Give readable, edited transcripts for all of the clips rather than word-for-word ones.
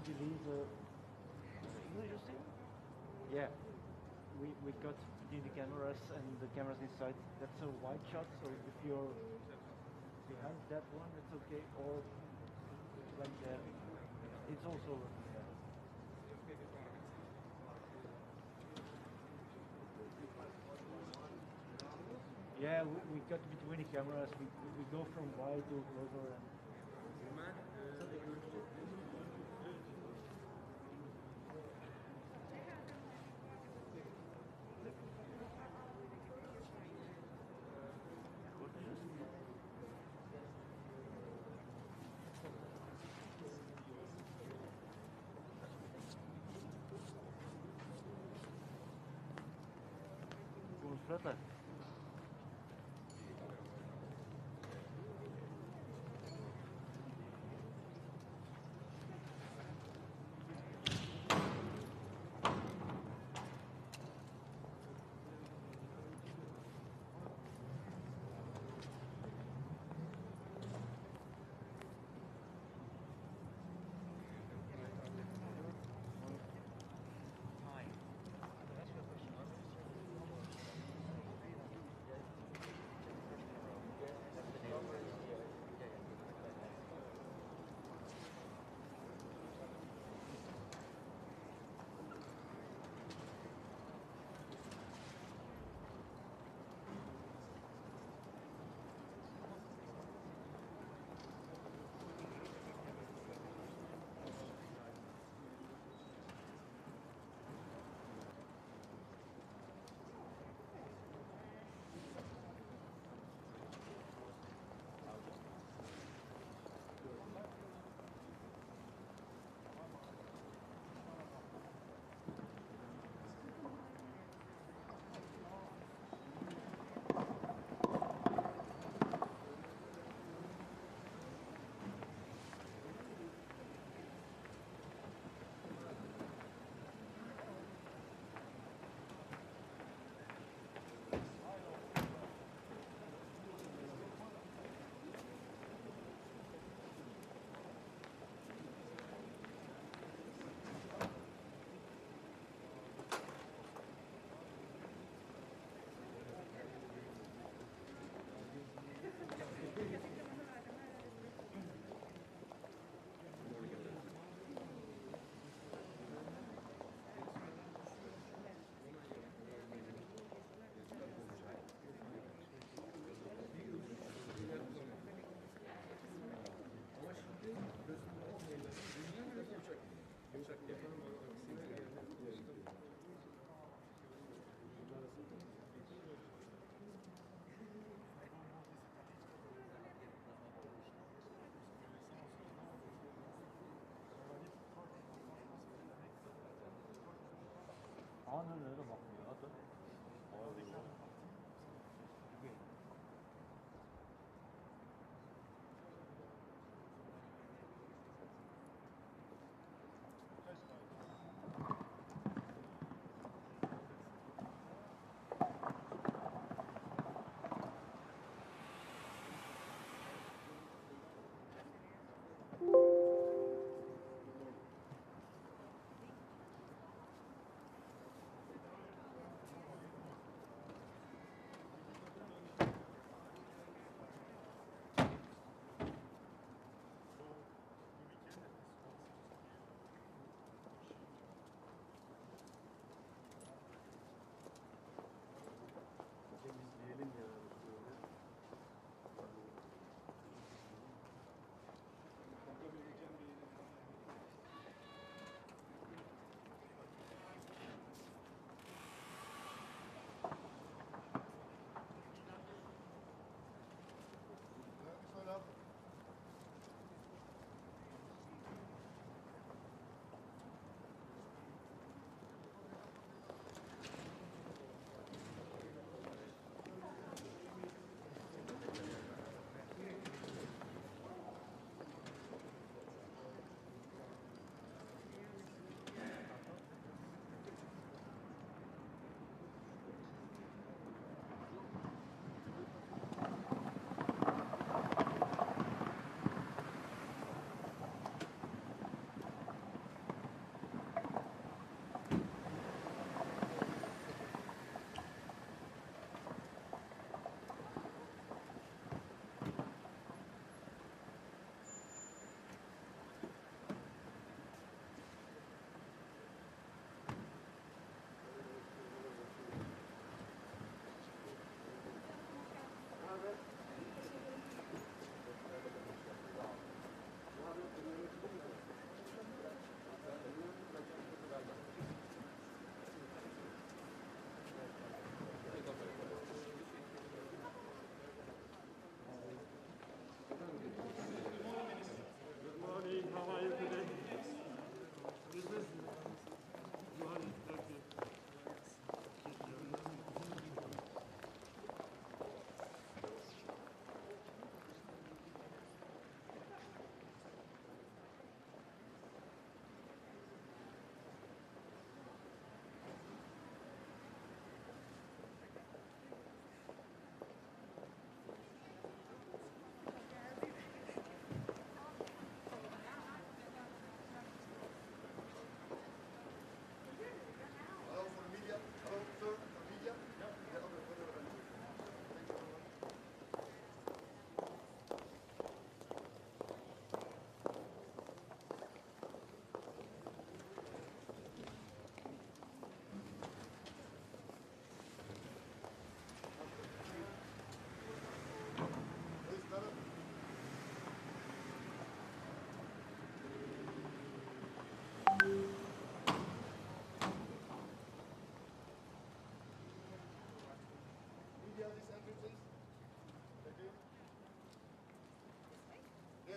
believe English, you see? Yeah. We got the cameras and the cameras inside. That's a wide shot, so if you're behind that one, it's okay. Or like that, it's also. Yeah, we cut between the cameras. We go from wide to closer. And Trata.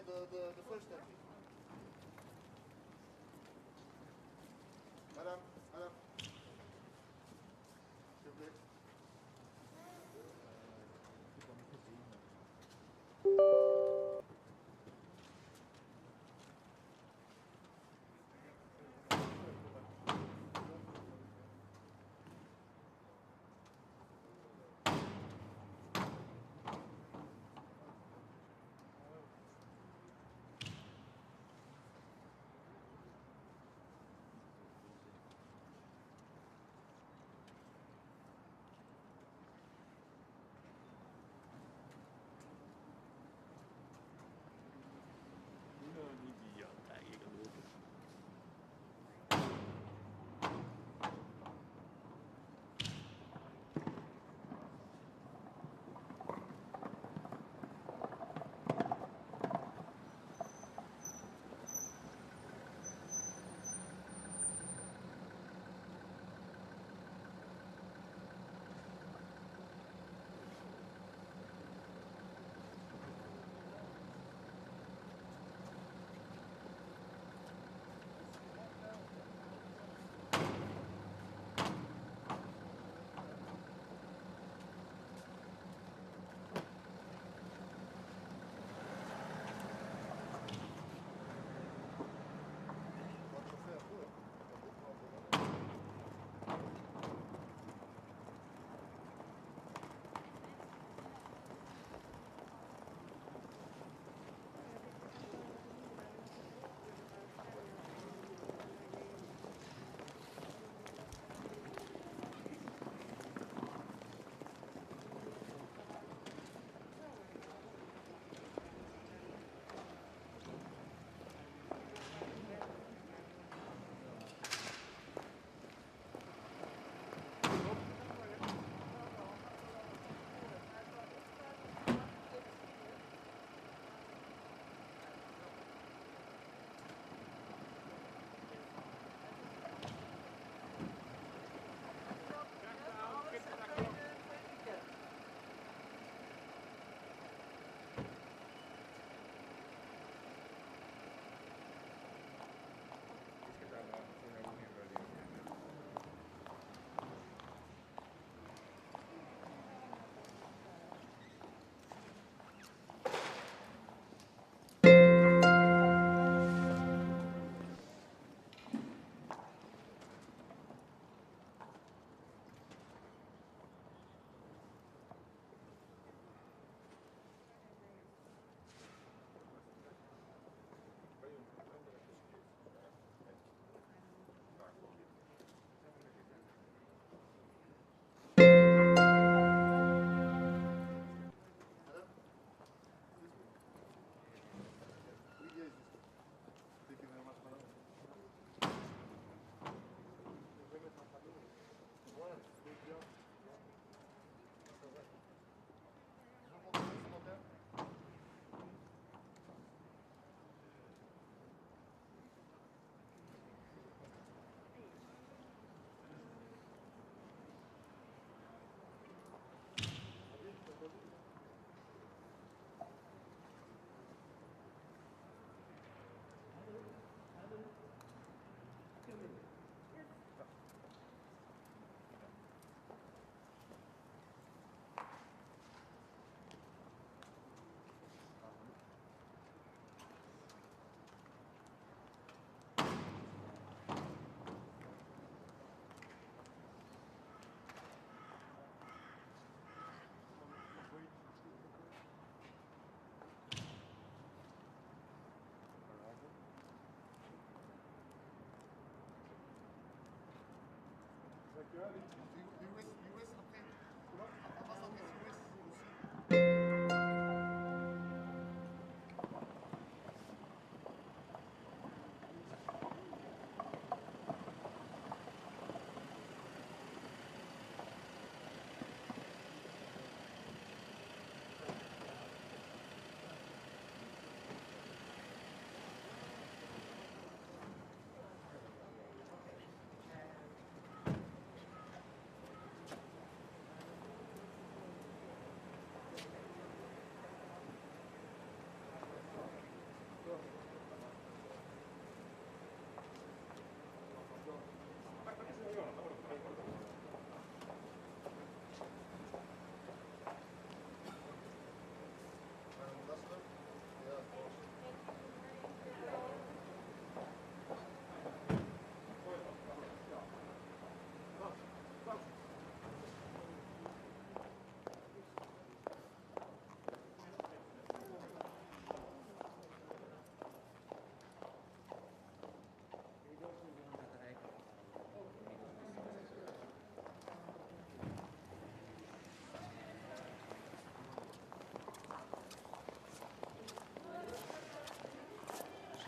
the first MP. Madam. S'il vous plaît.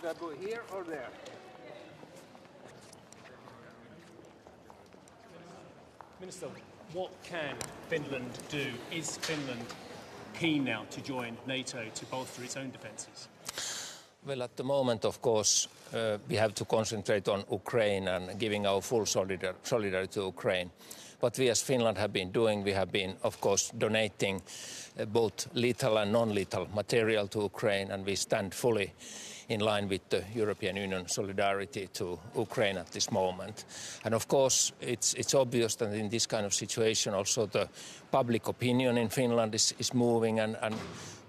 Should I go here or there? Minister, what can Finland do? Is Finland keen now to join NATO to bolster its own defences? Well, at the moment, of course, we have to concentrate on Ukraine and giving our full solidarity to Ukraine. What we as Finland have been doing, we have been, of course, donating both lethal and non-lethal material to Ukraine, and we stand fully in line with the European Union solidarity to Ukraine at this moment. And of course, it's obvious that in this kind of situation also the public opinion in Finland is moving and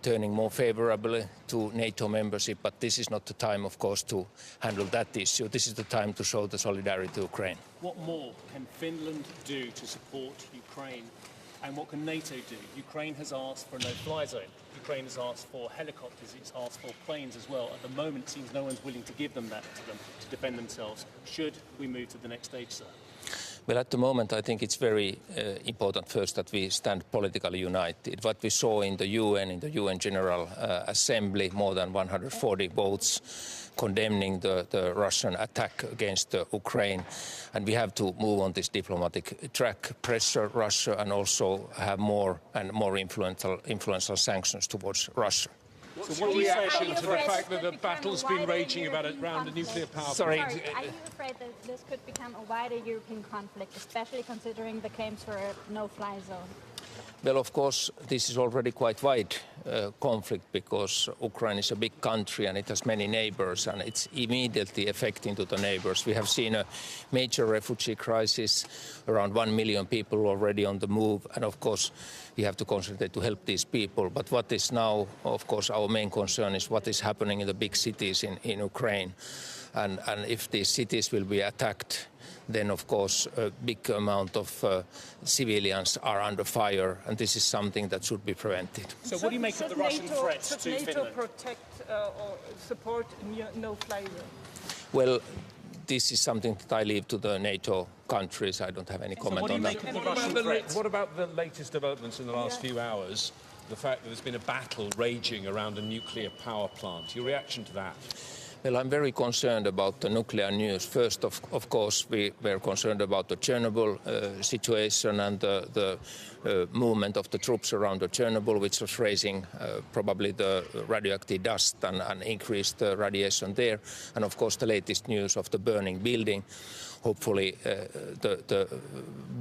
turning more favorably to NATO membership, but this is not the time, of course, to handle that issue. This is the time to show the solidarity to Ukraine. What more can Finland do to support Ukraine, and what can NATO do? Ukraine has asked for a no-fly zone. Ukraine has asked for helicopters, it's asked for planes as well. At the moment, it seems no one's willing to give them that to them to defend themselves. Should we move to the next stage, sir? Well, at the moment, I think it's very important first that we stand politically united. What we saw in the UN General Assembly, more than 140 votes condemning the Russian attack against Ukraine. And we have to move on this diplomatic track, pressure Russia, and also have more and more influential sanctions towards Russia. So what reaction to the fact that the battle's been raging around a nuclear power plant? Sorry. Are you afraid that this could become a wider European conflict, especially considering the claims for a no-fly zone? Well, of course, this is already quite wide conflict because Ukraine is a big country and it has many neighbors, and it's immediately affecting to the neighbors. We have seen a major refugee crisis, around 1 million people already on the move, and of course we have to concentrate to help these people. But what is now, of course, our main concern is what is happening in the big cities in Ukraine. And if these cities will be attacked, then of course a big amount of civilians are under fire, and this is something that should be prevented. So what do you make of the Russian threats to Should NATO Finland? protect or support no-fly zone? Well, this is something that I leave to the NATO countries. I don't have any comment what do you on make that. of the Russian threats? What about the latest developments in the last few hours? The fact that there's been a battle raging around a nuclear power plant. Your reaction to that? Well, I'm very concerned about the nuclear news. First, of course, we were concerned about the Chernobyl situation and the movement of the troops around the Chernobyl, which was raising probably the radioactive dust and increased the radiation there. And of course, the latest news of the burning building. Hopefully, the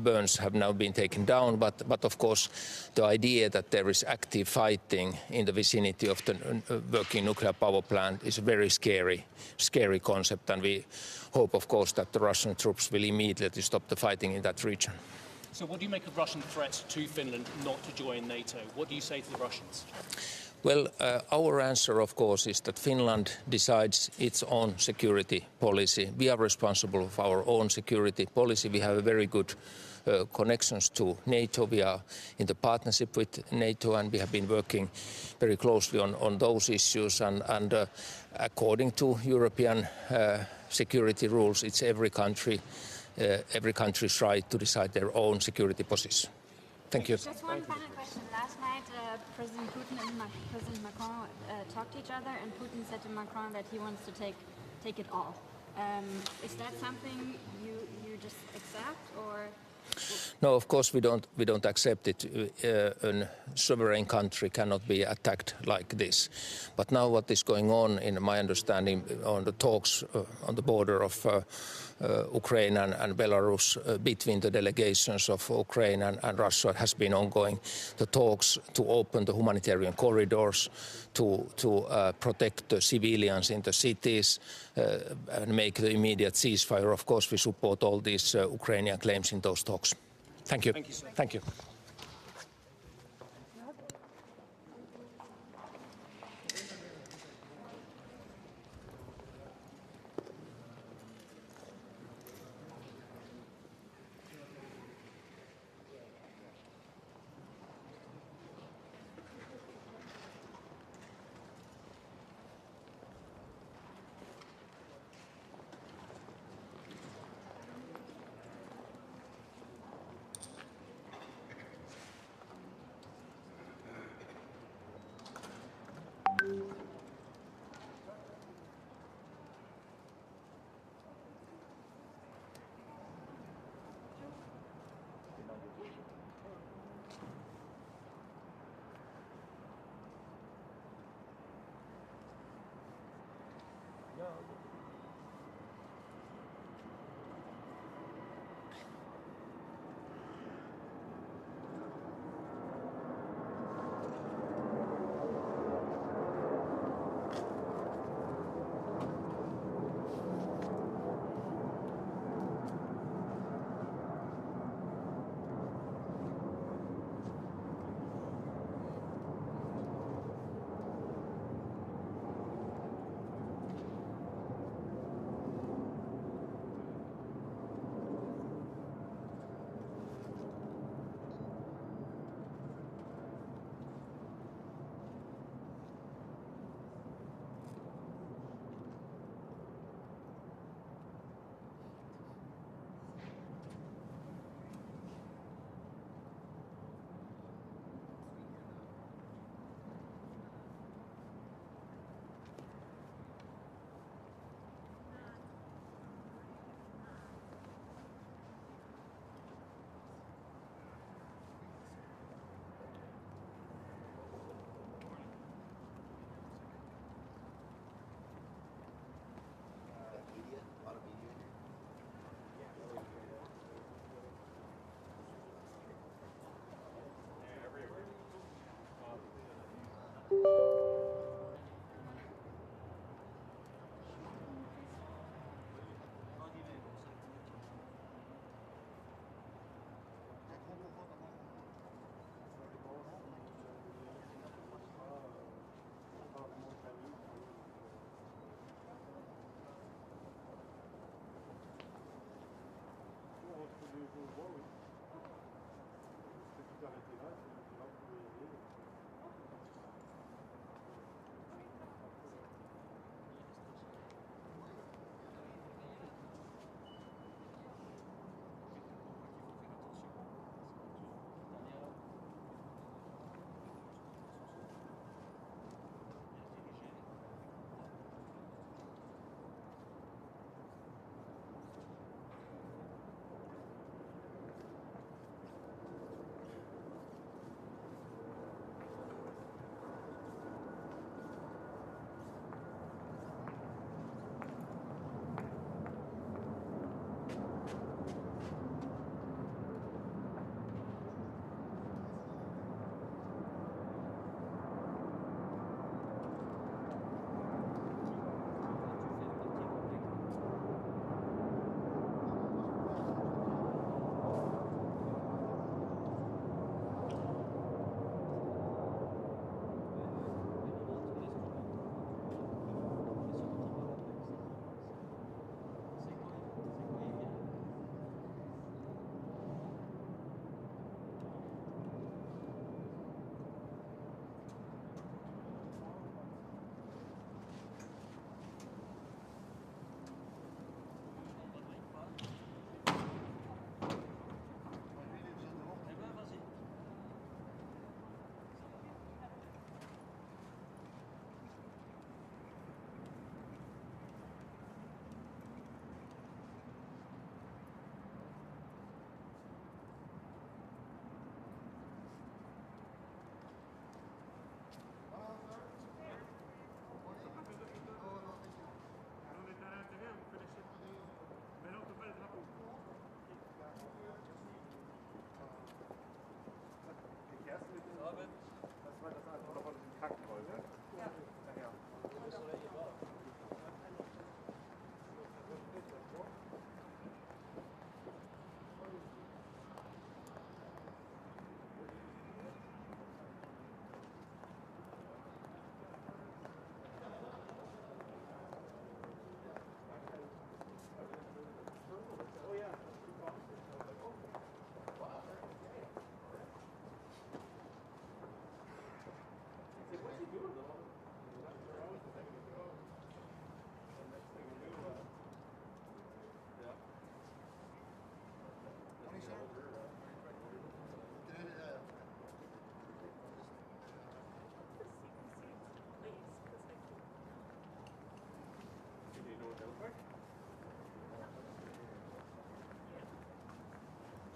burns have now been taken down. But of course, the idea that there is active fighting in the vicinity of the working nuclear power plant is a very scary concept. And we hope, of course, that the Russian troops will immediately stop the fighting in that region. So what do you make of Russian threats to Finland not to join NATO? What do you say to the Russians? Well, our answer, of course, is that Finland decides its own security policy. We are responsible for our own security policy. We have a very good connections to NATO. We are in the partnership with NATO, and we have been working very closely on those issues. And according to European security rules, it's every country's right to decide their own security position. Thank you. Just one final question. Last night, President Putin and President Macron talked to each other, and Putin said to Macron that he wants to take it all. Is that something you just accept, or? No, of course we don't accept it. A sovereign country cannot be attacked like this. But now what is going on, in my understanding, on the talks on the border of Ukraine and Belarus between the delegations of Ukraine and Russia has been ongoing. The talks to open the humanitarian corridors, to protect the civilians in the cities and make the immediate ceasefire. Of course, we support all these Ukrainian claims in those talks. Thank you. Thank you, sir. Thank you.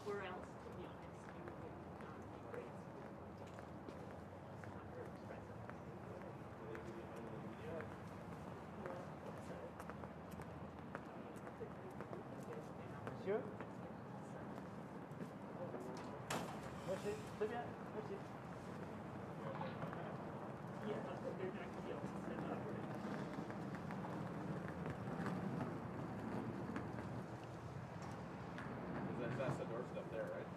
Where else, to be honest, you would be great. Monsieur? Merci, très bien, merci. Yeah, but they're not going to be able to set up. That's the door stuff there, right?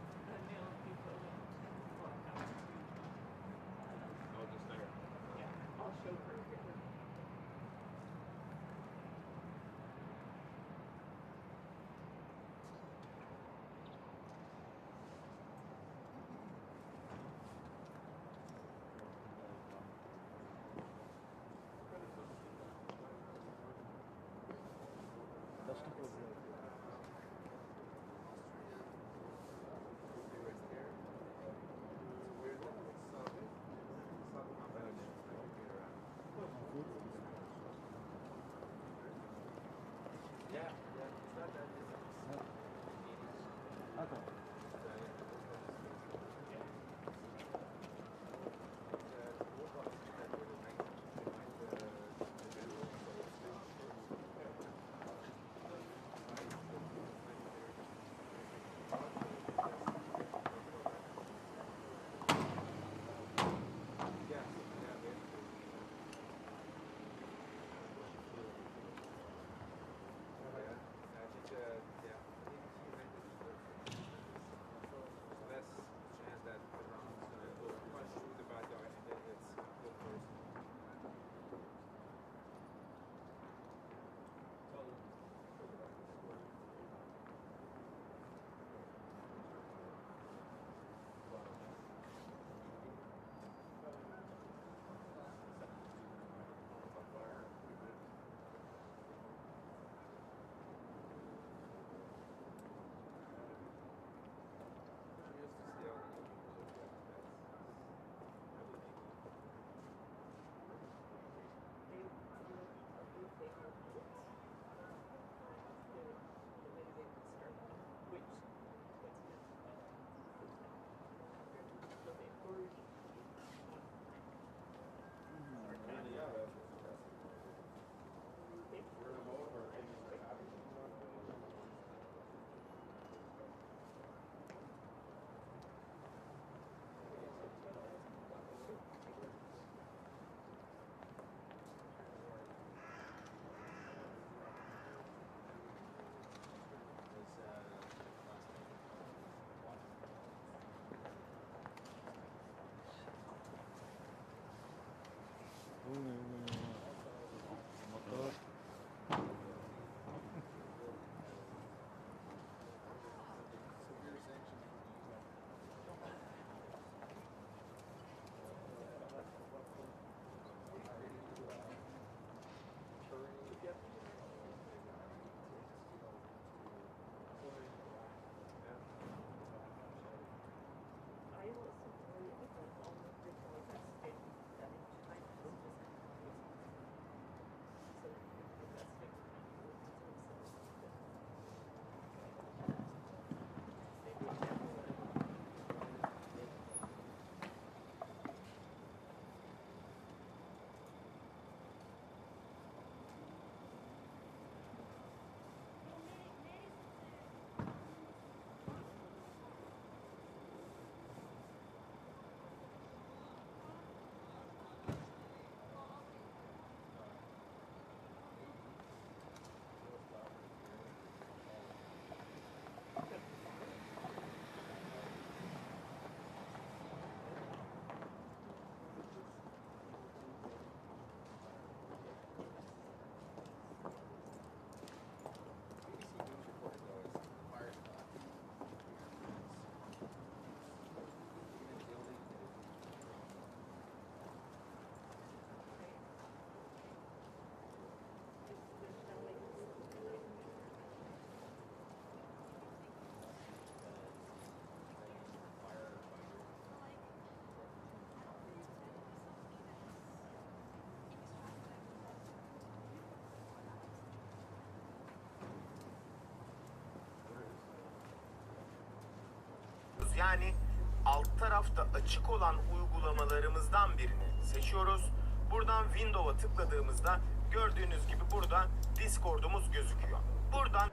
Oh, just there. Yeah, I'll show her. Yani alt tarafta açık olan uygulamalarımızdan birini seçiyoruz. Buradan Windows'a tıkladığımızda gördüğünüz gibi burada Discord'umuz gözüküyor. Buradan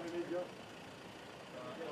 Following your orders.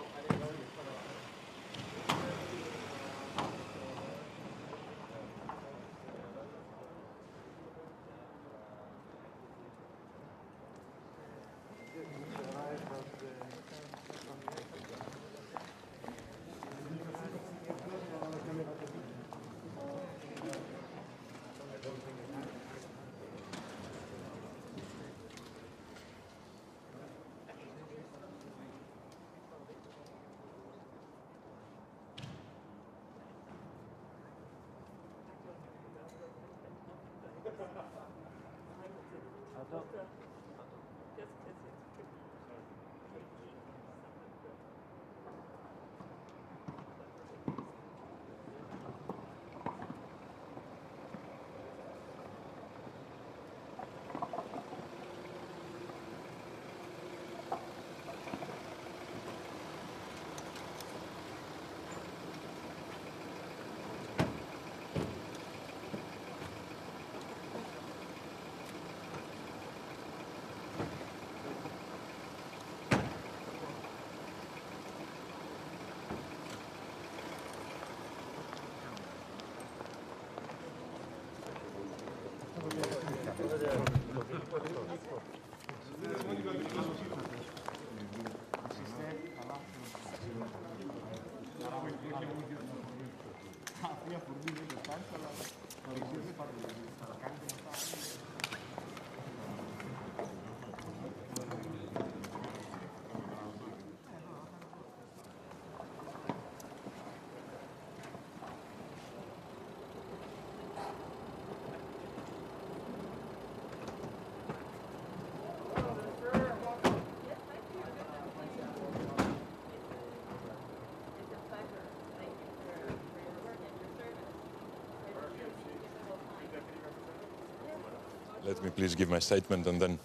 Let me please give my statement and then,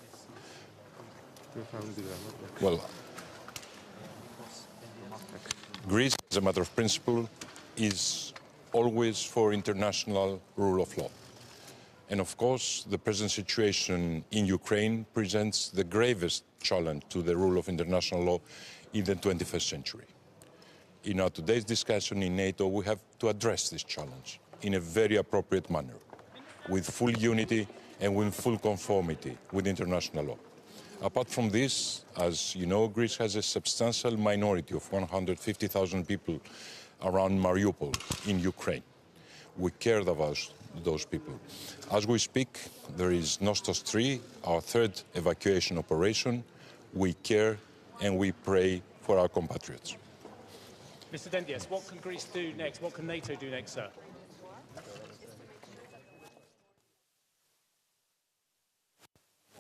well, Greece, as a matter of principle, is always for international rule of law. And of course, the present situation in Ukraine presents the gravest challenge to the rule of international law in the 21st century. In our today's discussion in NATO, we have to address this challenge in a very appropriate manner, with full unity and with full conformity with international law. Apart from this, as you know, Greece has a substantial minority of 150,000 people around Mariupol in Ukraine. We care about those people. As we speak, there is Nostos 3, our third evacuation operation. We care and we pray for our compatriots. Mr. Dendias, what can Greece do next? What can NATO do next, sir?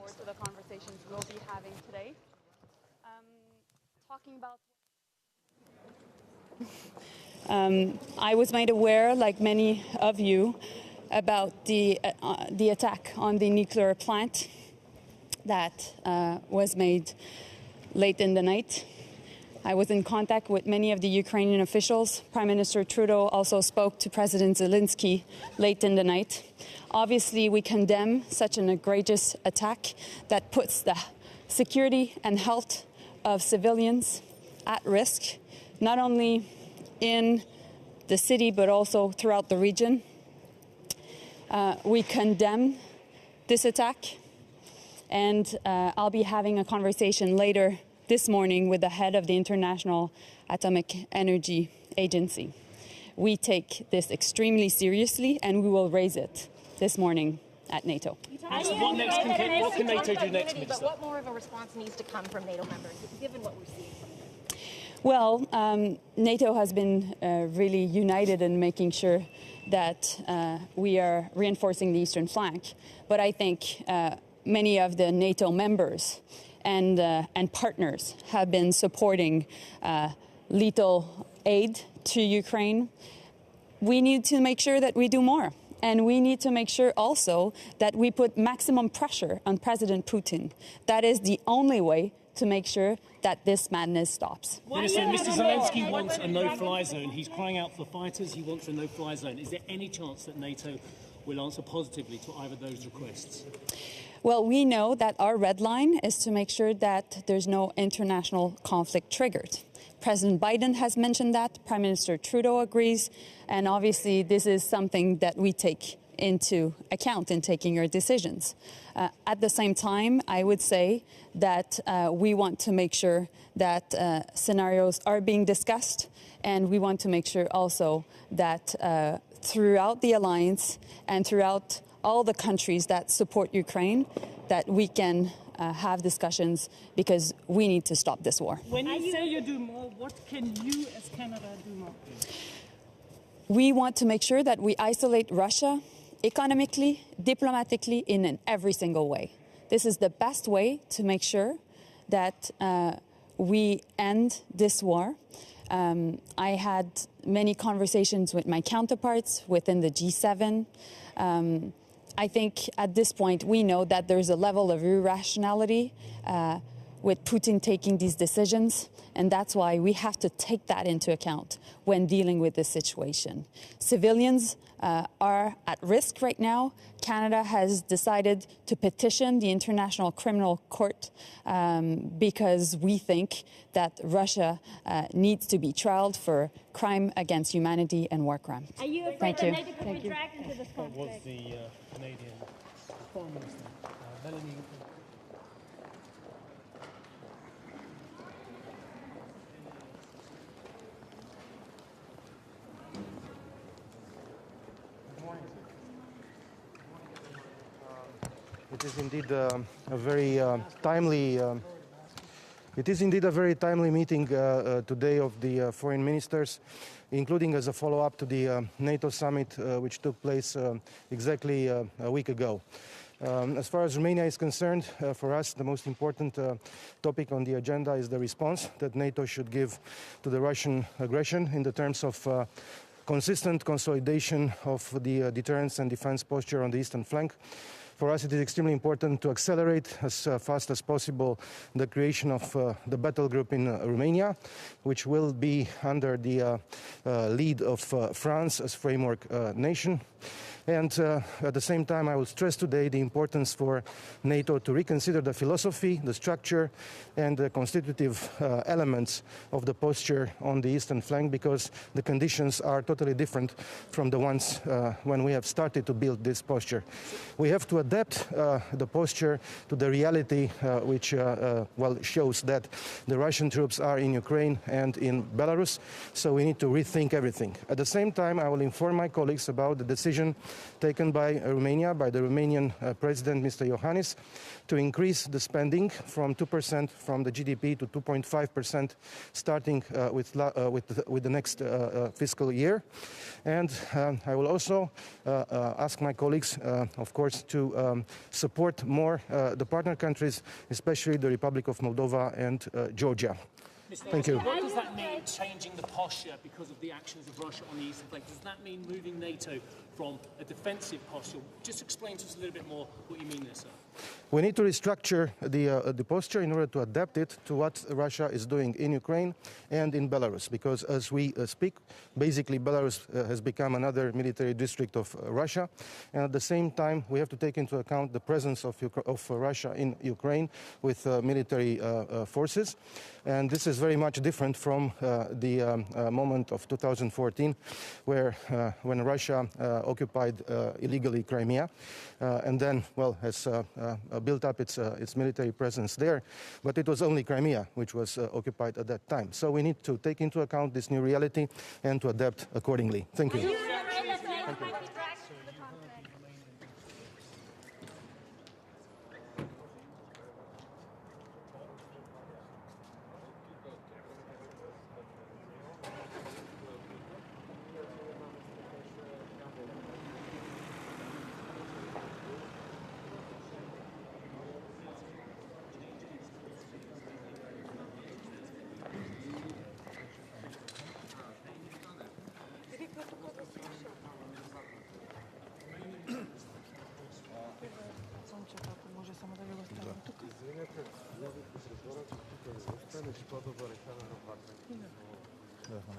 To the conversations we'll be having today. Talking about I was made aware, like many of you, about the attack on the nuclear plant that was made late in the night. I was in contact with many of the Ukrainian officials. Prime Minister Trudeau also spoke to President Zelensky late in the night. Obviously, we condemn such an egregious attack that puts the security and health of civilians at risk, not only in the city, but also throughout the region. We condemn this attack, and I'll be having a conversation later this morning with the head of the International Atomic Energy Agency. We take this extremely seriously, and we will raise it this morning at NATO. What can NATO do next, Minister? But what more of a response needs to come from NATO members, given what we're seeing from them? Well, NATO has been really united in making sure that we are reinforcing the eastern flank. But I think many of the NATO members and partners have been supporting lethal aid to Ukraine. We need to make sure that we do more. And we need to make sure also that we put maximum pressure on President Putin. That is the only way to make sure that this madness stops. Minister, Mr. Zelensky wants a no-fly zone. He's crying out for fighters. He wants a no-fly zone. Is there any chance that NATO will answer positively to either of those requests? Well, we know that our red line is to make sure that there's no international conflict triggered. President Biden has mentioned that. Prime Minister Trudeau agrees. And obviously, this is something that we take into account in taking our decisions. At the same time, I would say that we want to make sure that scenarios are being discussed, and we want to make sure also that throughout the alliance and throughout all the countries that support Ukraine, that we can have discussions, because we need to stop this war. When you say you do more, what can you as Canada do more? We want to make sure that we isolate Russia economically, diplomatically, in every single way. This is the best way to make sure that we end this war. I had many conversations with my counterparts within the G7. I think at this point we know that there's a level of irrationality with Putin taking these decisions, and that's why we have to take that into account when dealing with this situation. Civilians are at risk right now. Canada has decided to petition the International Criminal Court because we think that Russia needs to be trialed for crime against humanity and war crime. Are you afraid Thank that you. NATO could be dragged into this conflict? Was the Canadian Foreign Minister, Melanie? It is indeed a very timely. It is indeed a very timely meeting today of the foreign ministers, including as a follow-up to the NATO summit, which took place exactly a week ago. As far as Romania is concerned, for us the most important topic on the agenda is the response that NATO should give to the Russian aggression in the terms of consistent consolidation of the deterrence and defense posture on the eastern flank. For us, it is extremely important to accelerate as fast as possible the creation of the battle group in Romania, which will be under the lead of France as framework nation. And at the same time, I will stress today the importance for NATO to reconsider the philosophy, the structure, and the constitutive elements of the posture on the eastern flank, because the conditions are totally different from the ones when we have started to build this posture. We have to adapt the posture to the reality which shows that the Russian troops are in Ukraine and in Belarus, so we need to rethink everything. At the same time, I will inform my colleagues about the decision taken by Romania, by the Romanian President, Mr. Iohannis, to increase the spending from 2% from the GDP to 2.5% starting with the next fiscal year. And I will also ask my colleagues, of course, to support more the partner countries, especially the Republic of Moldova and Georgia. Thank you. What does that mean, changing the posture because of the actions of Russia on the eastern flank? Does that mean moving NATO from a defensive posture? Just explain to us a little bit more what you mean there, sir. We need to restructure the posture in order to adapt it to what Russia is doing in Ukraine and in Belarus, because as we speak, basically Belarus has become another military district of Russia, and at the same time we have to take into account the presence of Russia in Ukraine with military forces, and this is very much different from the moment of 2014 when Russia occupied illegally Crimea and then, has built up its military presence there, but it was only Crimea which was occupied at that time. So we need to take into account this new reality and to adapt accordingly. Thank you.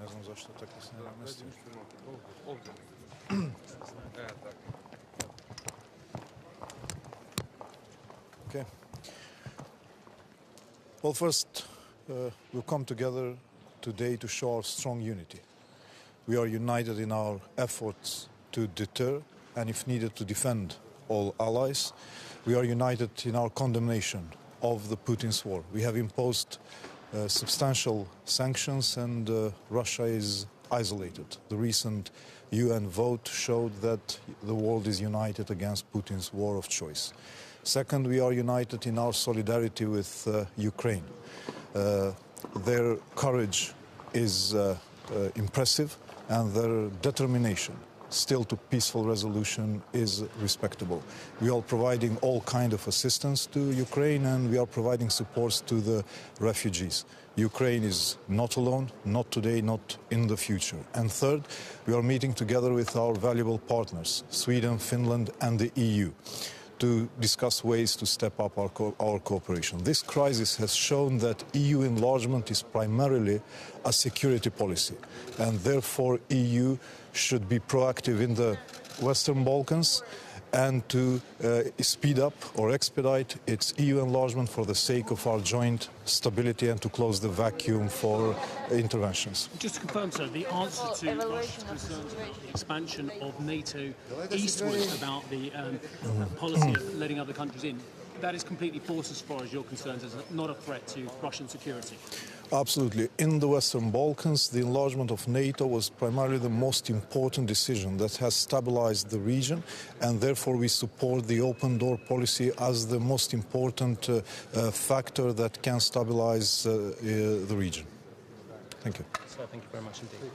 Ne znam zašto tako se ne namestio. Okay. Well, first, we've come together today to show our strong unity. We are united in our efforts to deter and, if needed, to defend all allies. We are united in our condemnation of the Putin's war. We have imposed substantial sanctions and Russia is isolated. The recent UN vote showed that the world is united against Putin's war of choice. Second, we are united in our solidarity with Ukraine. Their courage is impressive and their determination still to peaceful resolution is respectable. We are providing all kind of assistance to Ukraine and we are providing supports to the refugees. Ukraine is not alone, not today, not in the future. And third, we are meeting together with our valuable partners, Sweden, Finland and the EU, to discuss ways to step up our cooperation. This crisis has shown that EU enlargement is primarily a security policy, and therefore EU should be proactive in the Western Balkans and to speed up or expedite its EU enlargement for the sake of our joint stability and to close the vacuum for interventions. Just to confirm, sir, the answer to Russia's concerns about the expansion of NATO eastward, about the policy of letting other countries in, that is completely false as far as you're concerned, as not a threat to Russian security? Absolutely. In the Western Balkans, the enlargement of NATO was primarily the most important decision that has stabilized the region, and therefore we support the open door policy as the most important factor that can stabilize the region. Thank you. Sir, thank you very much indeed.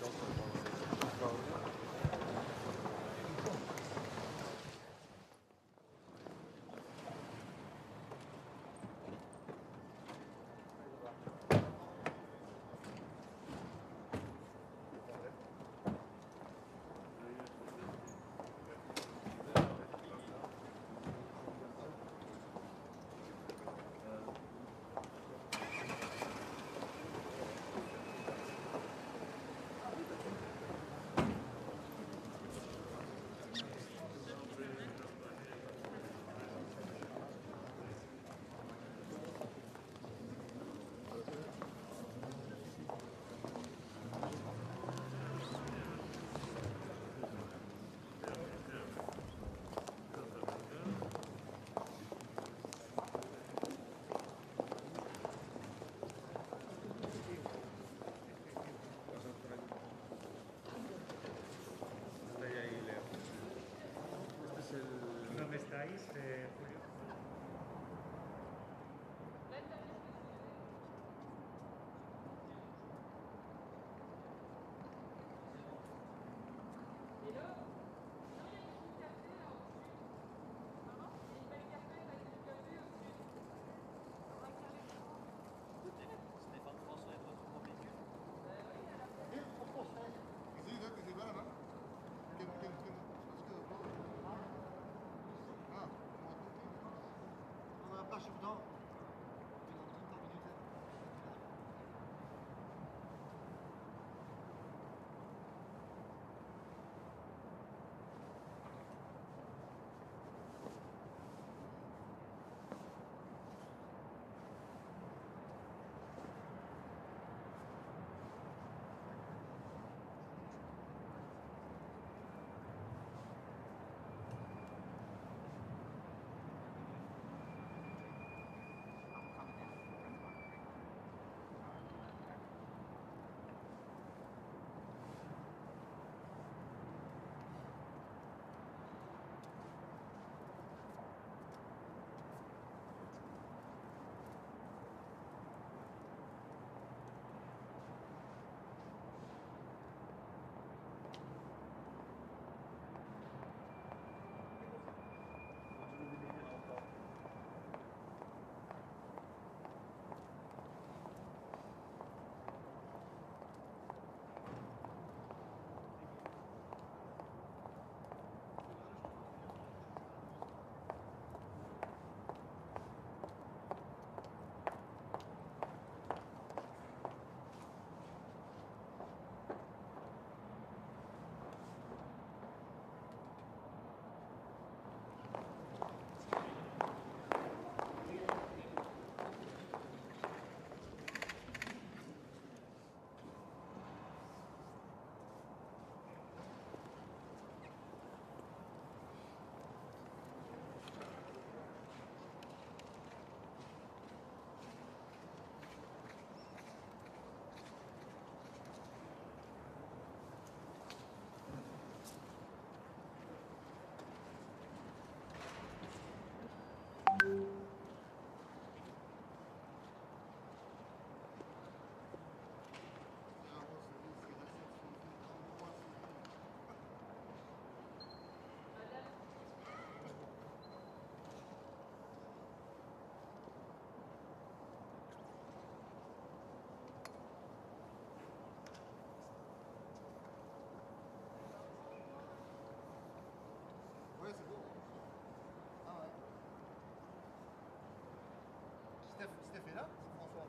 là, François?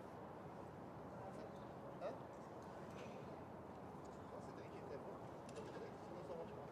Hein? Cédric était bon. Sinon, ça marche pas.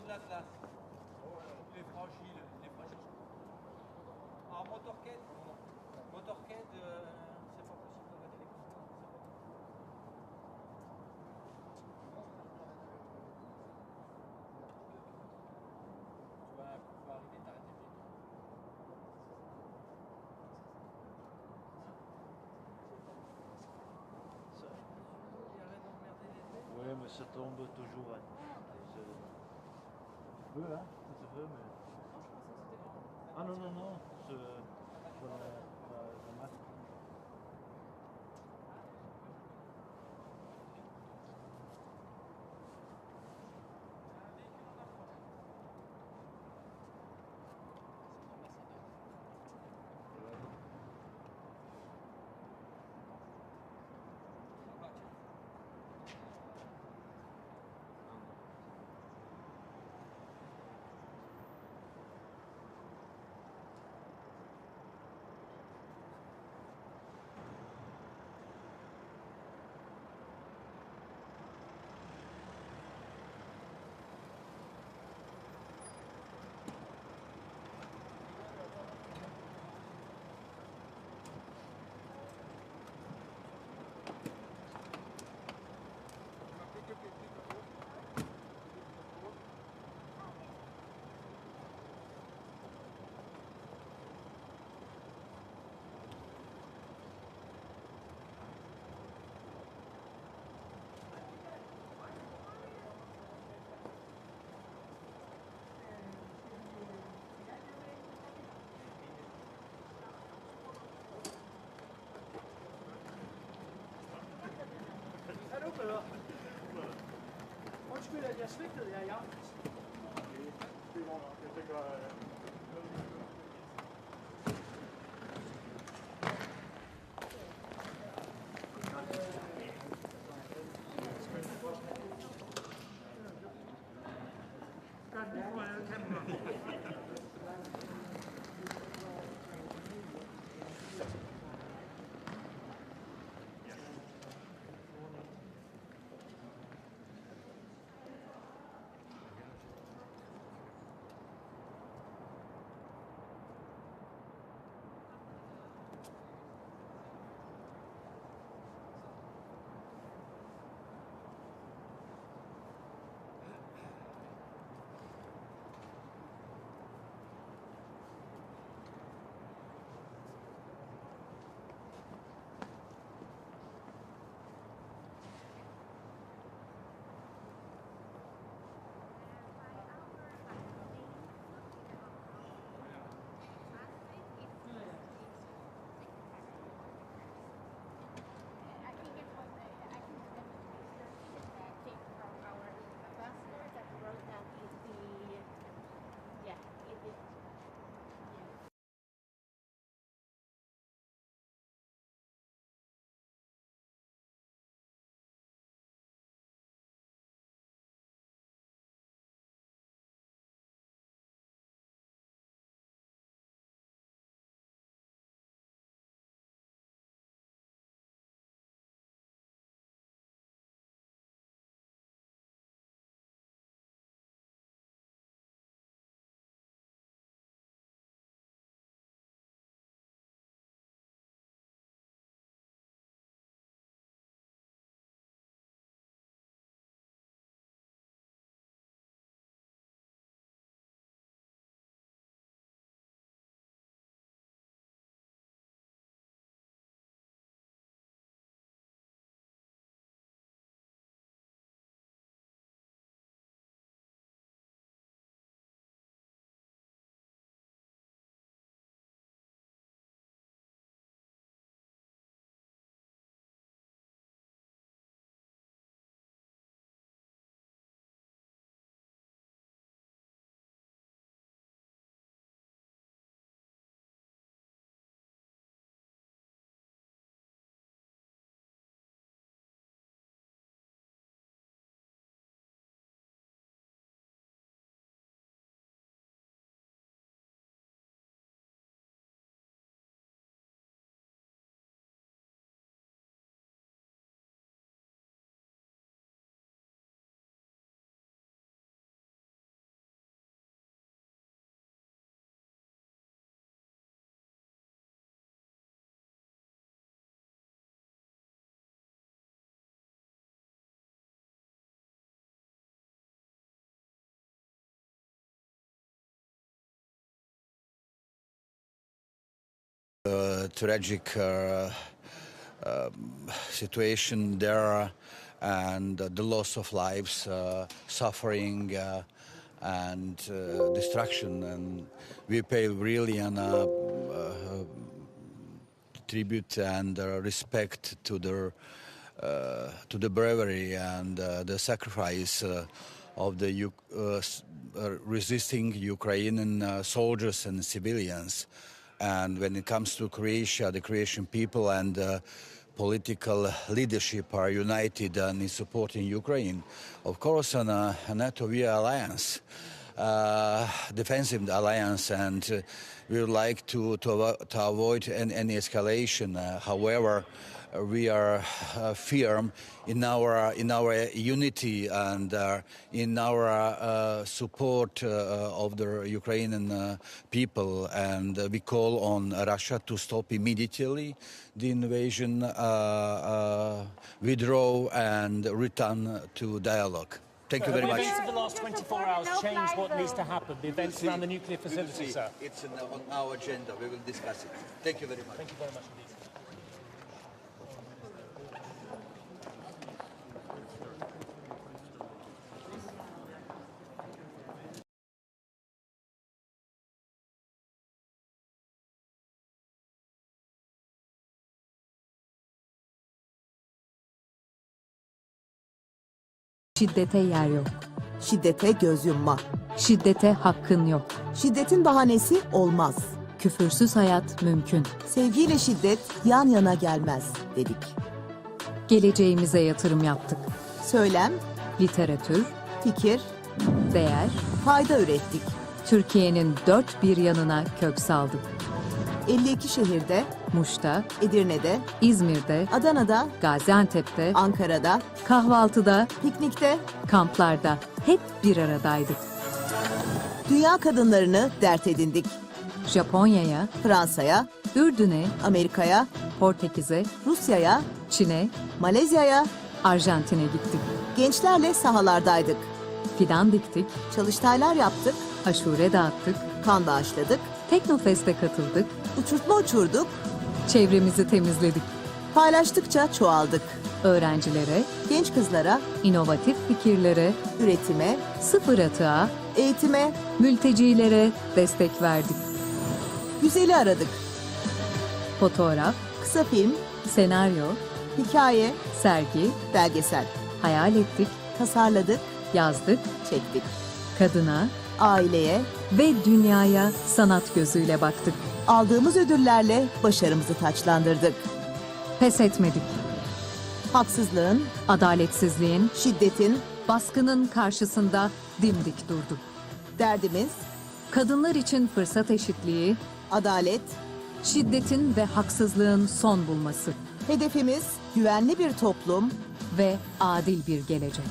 l'Atlas. Il est franchi, il est franchi. En motorcade, c'est pas possible de regarder les courses. Tu vas arriver, t'arrêter vite. Oui, mais ça tombe toujours. Ça veut, hein, ça veut, mais... Ah non, non, non, sur la masque. Undskyld, at jeg svigtede jer i aften. Tragic situation there and the loss of lives, suffering and destruction, and we pay really an tribute and respect to the bravery and the sacrifice of the resisting Ukrainian soldiers and civilians. And when it comes to Croatia, the Croatian people and political leadership are united and in supporting Ukraine. Of course, on a NATO alliance, defensive alliance, and we would like to avoid any escalation. However, we are firm in our unity and in our support of the Ukrainian people, and we call on Russia to stop immediately the invasion, withdraw and return to dialogue. Thank you very much. The events of the last 24 hours change what needs to happen. The events around the nuclear facility, sir. It's on our agenda. We will discuss it. Thank you very much. Thank you very much indeed. Şiddete yer yok. Şiddete göz yumma. Şiddete hakkın yok. Şiddetin bahanesi olmaz. Küfürsüz hayat mümkün. Sevgiyle şiddet yan yana gelmez dedik. Geleceğimize yatırım yaptık. Söylem, Literatür, fikir, değer, fayda ürettik. Türkiye'nin dört bir yanına kök saldık. 52 şehirde, Muş'ta, Edirne'de, İzmir'de, Adana'da, Gaziantep'te, Ankara'da, kahvaltıda, piknikte, kamplarda hep bir aradaydık. dünya kadınlarını dert edindik. Japonya'ya, Fransa'ya, Ürdün'e, Amerika'ya, Portekiz'e, Rusya'ya, Çin'e, Malezya'ya, Arjantin'e gittik. gençlerle sahalardaydık. Fidan diktik, Çalıştaylar yaptık, aşure dağıttık, kan bağışladık, Teknofest'e katıldık, uçurtma uçurduk, çevremizi temizledik. paylaştıkça çoğaldık. Öğrencilere, Genç kızlara, inovatif fikirlere, üretime, sıfır atığa, eğitime, mültecilere destek verdik. güzeli aradık. Fotoğraf, Kısa film, senaryo, hikaye, sergi, belgesel. hayal ettik, Tasarladık, yazdık, çektik. kadına Aileye, ve dünyaya sanat gözüyle baktık. aldığımız ödüllerle başarımızı taçlandırdık. Pes etmedik. Haksızlığın, Adaletsizliğin, şiddetin, baskının karşısında dimdik durduk. derdimiz, Kadınlar için fırsat eşitliği, adalet, şiddetin ve haksızlığın son bulması hedefimiz güvenli bir toplum, ve adil bir gelecek.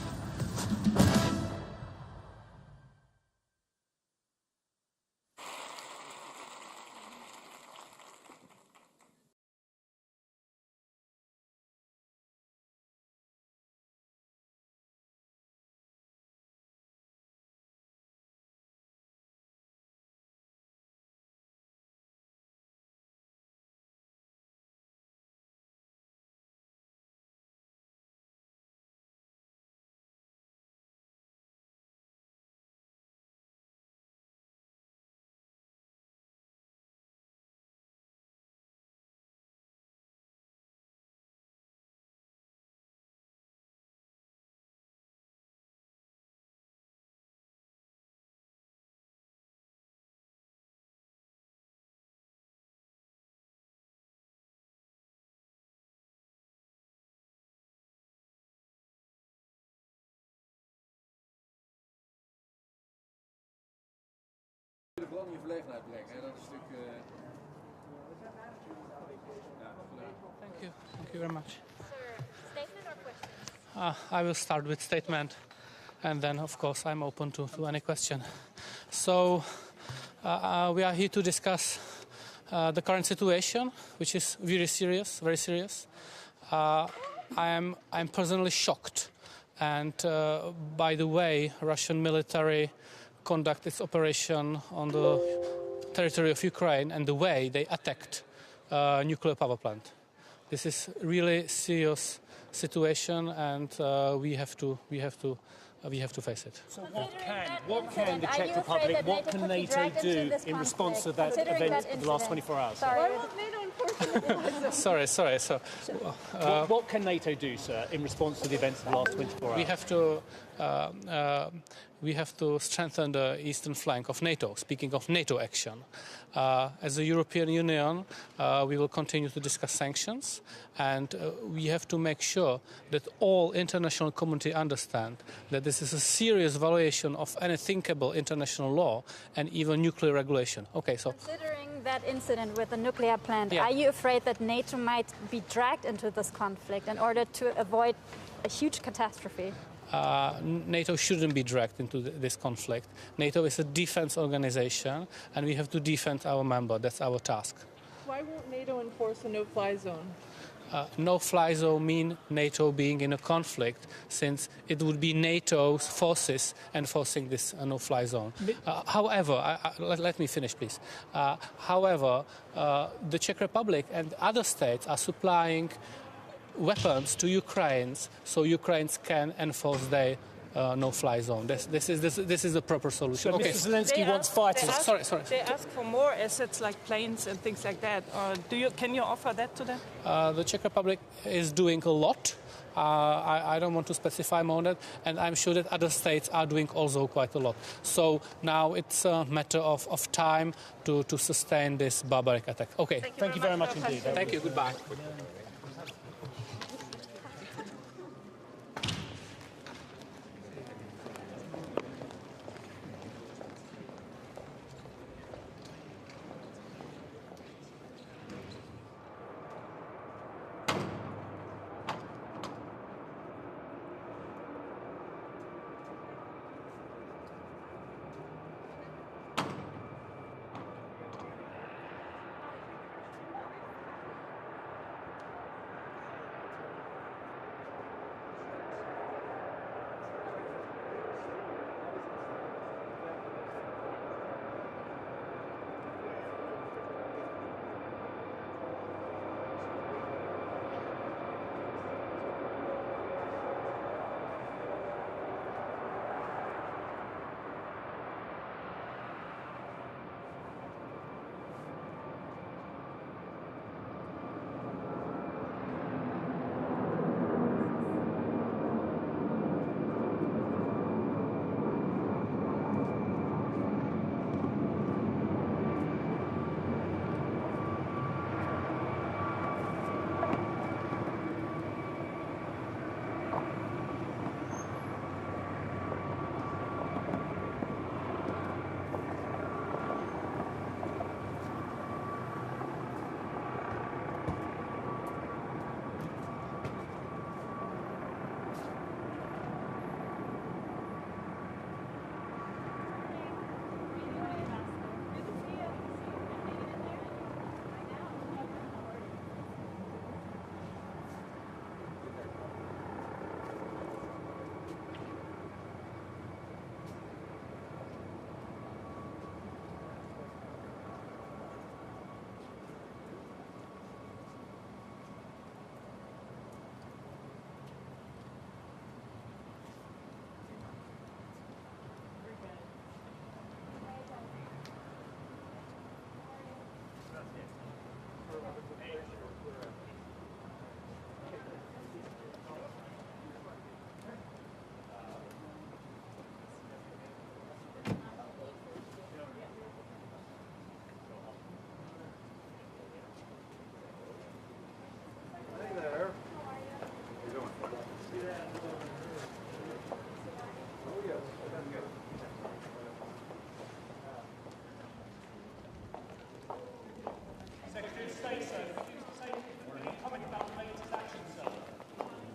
Vooral in je verlegenheid brengen. Hè? Dat is natuurlijk. Thank you very much. Sir, statement or question? I will start with statement, and then, of course, I'm open to any question. So, we are here to discuss the current situation, which is very serious. I'm personally shocked, and by the way Russian military conduct its operation on the territory of Ukraine and the way they attacked nuclear power plant. This is really serious situation, and we have to face it. So what can the Czech Republic, what can NATO do in response to that event of the last 24 hours? Sorry. What can NATO do, sir, in response to the events of the last 24 hours? We have to strengthen the eastern flank of NATO. Speaking of NATO action, as a European Union, we will continue to discuss sanctions, and we have to make sure that all international community understand that this is a serious violation of any thinkable international law and even nuclear regulation. Okay, so considering that incident with the nuclear plant, Yeah. are you afraid that NATO might be dragged into this conflict in order to avoid a huge catastrophe? NATO shouldn't be dragged into this conflict. NATO is a defense organization, and we have to defend our member. That's our task. Why won't NATO enforce a no-fly zone? No-fly zone mean NATO being in a conflict, since it would be NATO's forces enforcing this no-fly zone. However, let me finish, please. However, the Czech Republic and other states are supplying weapons to Ukrainians, so Ukrainians can enforce their no-fly zone. This is the proper solution. So Okay. Mr. Zelensky wants fighters. Sorry. They ask for more assets like planes and things like that. Can you offer that to them? The Czech Republic is doing a lot. I don't want to specify more on that, and I'm sure that other states are doing also quite a lot. So now it's a matter of time to sustain this barbaric attack. Okay. Thank you very much indeed. Thank you. Goodbye.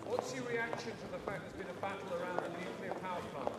What's your reaction to the fact there's been a battle around the nuclear power plant?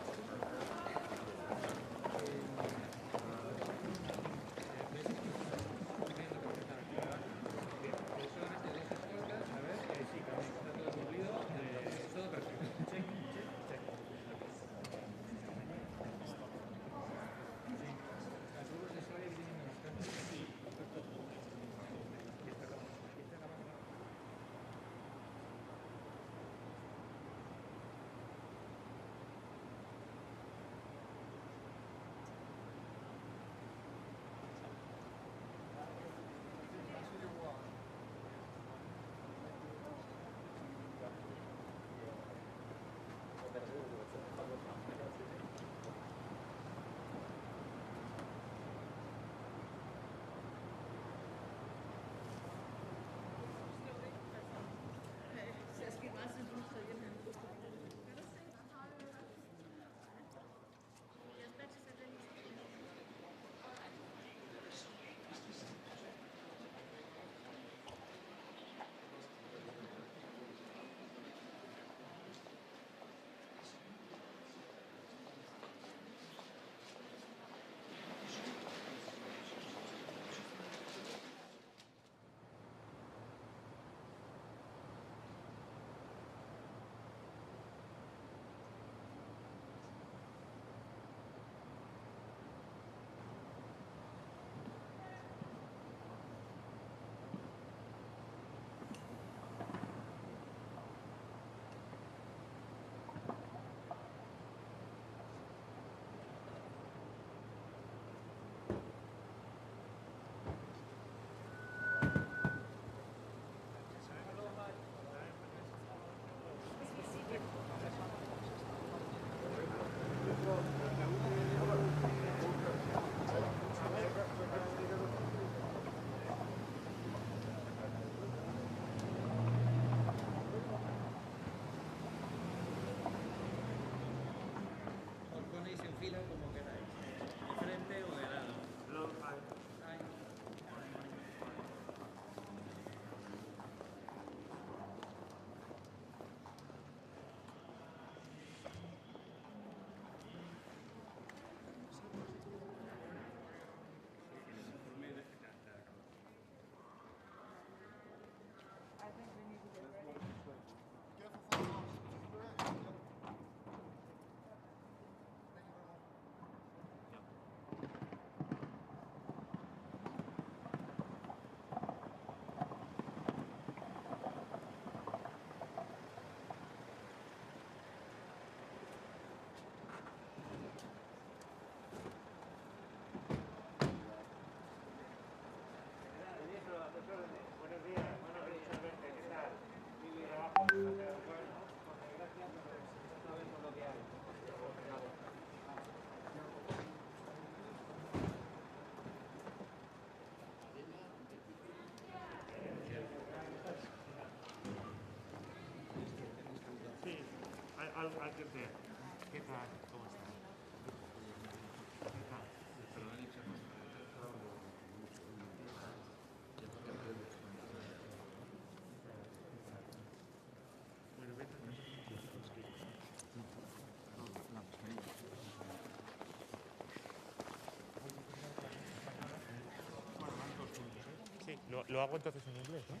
Lo hago entonces en inglés, ¿no?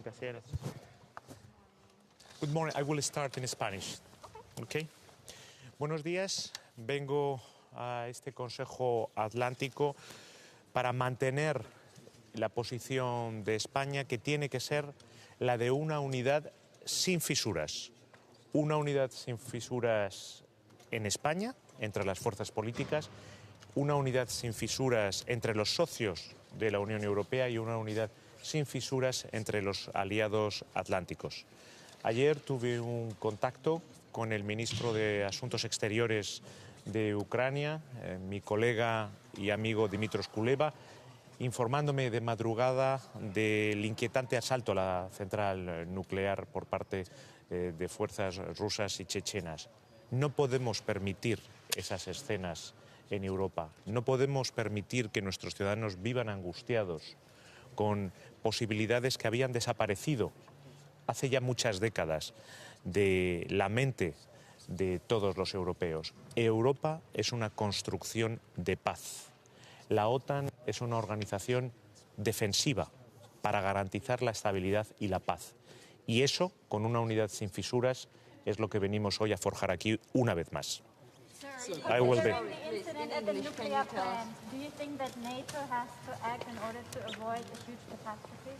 Gracias. Good morning. I will start in Spanish. Okay. Buenos días. Vengo a este Consejo Atlántico para mantener la posición de España, que tiene que ser la de una unidad sin fisuras. Una unidad sin fisuras en España, entre las fuerzas políticas, una unidad sin fisuras entre los socios de la Unión Europea y una unidad sin fisuras entre los aliados atlánticos. Ayer tuve un contacto con el ministro de Asuntos Exteriores de Ucrania, mi colega y amigo Dmytro Kuleba, informándome de madrugada del inquietante asalto a la central nuclear por parte de fuerzas rusas y chechenas. No podemos permitir esas escenas en Europa. No podemos permitir que nuestros ciudadanos vivan angustiados con posibilidades que habían desaparecido hace ya muchas décadas de la mente de todos los europeos. Europa es una construcción de paz. La OTAN es una organización defensiva para garantizar la estabilidad y la paz. Y eso, con una unidad sin fisuras, es lo que venimos hoy a forjar aquí una vez más. I will be. The incident at the nuclear plant, do you think that NATO has to act in order to avoid a huge catastrophe?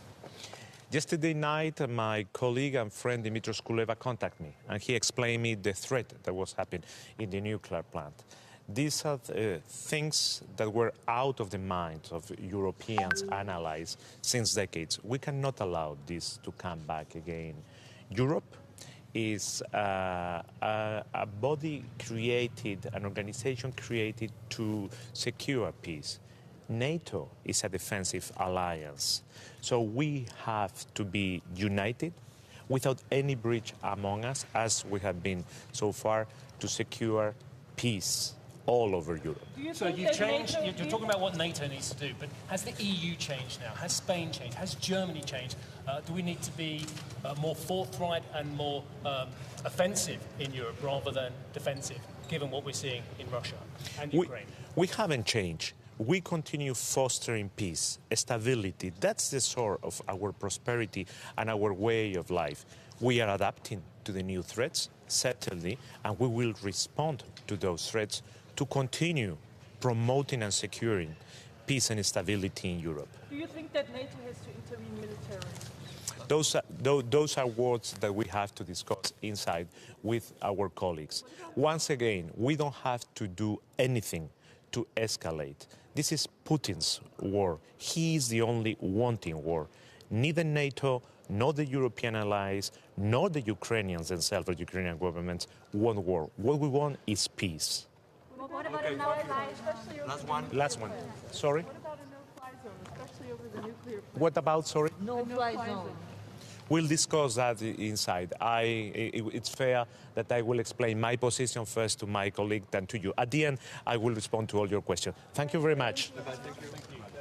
Yesterday night, my colleague and friend Dmytro Kuleba contacted me, and he explained me the threat that was happening in the nuclear plant. These are things that were out of the minds of Europeans and allies since decades. We cannot allow this to come back again. Europe is a body created, an organization created to secure peace. NATO is a defensive alliance. So we have to be united without any breach among us, as we have been so far, to secure peace all over Europe. So you've changed, you're talking about what NATO needs to do, but has the EU changed now? Has Spain changed? Has Germany changed? Do we need to be more forthright and more offensive in Europe rather than defensive, given what we're seeing in Russia and Ukraine? We haven't changed. We continue fostering peace, stability. That's the source of our prosperity and our way of life. We are adapting to the new threats, certainly, and we will respond to those threats to continue promoting and securing peace and stability in Europe. Do you think that NATO has to intervene militarily? Those are words that we have to discuss inside with our colleagues. Once again, we don't have to do anything to escalate. This is Putin's war. He is the only wanting war. Neither NATO, nor the European allies, nor the Ukrainians themselves, or Ukrainian governments, want war. What we want is peace. Well, what about a no-fly zone? Last one. Sorry? What about a no-fly zone, especially over the nuclear plant? What about, sorry? No-fly zone. We'll discuss that inside. It's fair that I will explain my position first to my colleague than to you. At the end, I will respond to all your questions. Thank you very much. Thank you.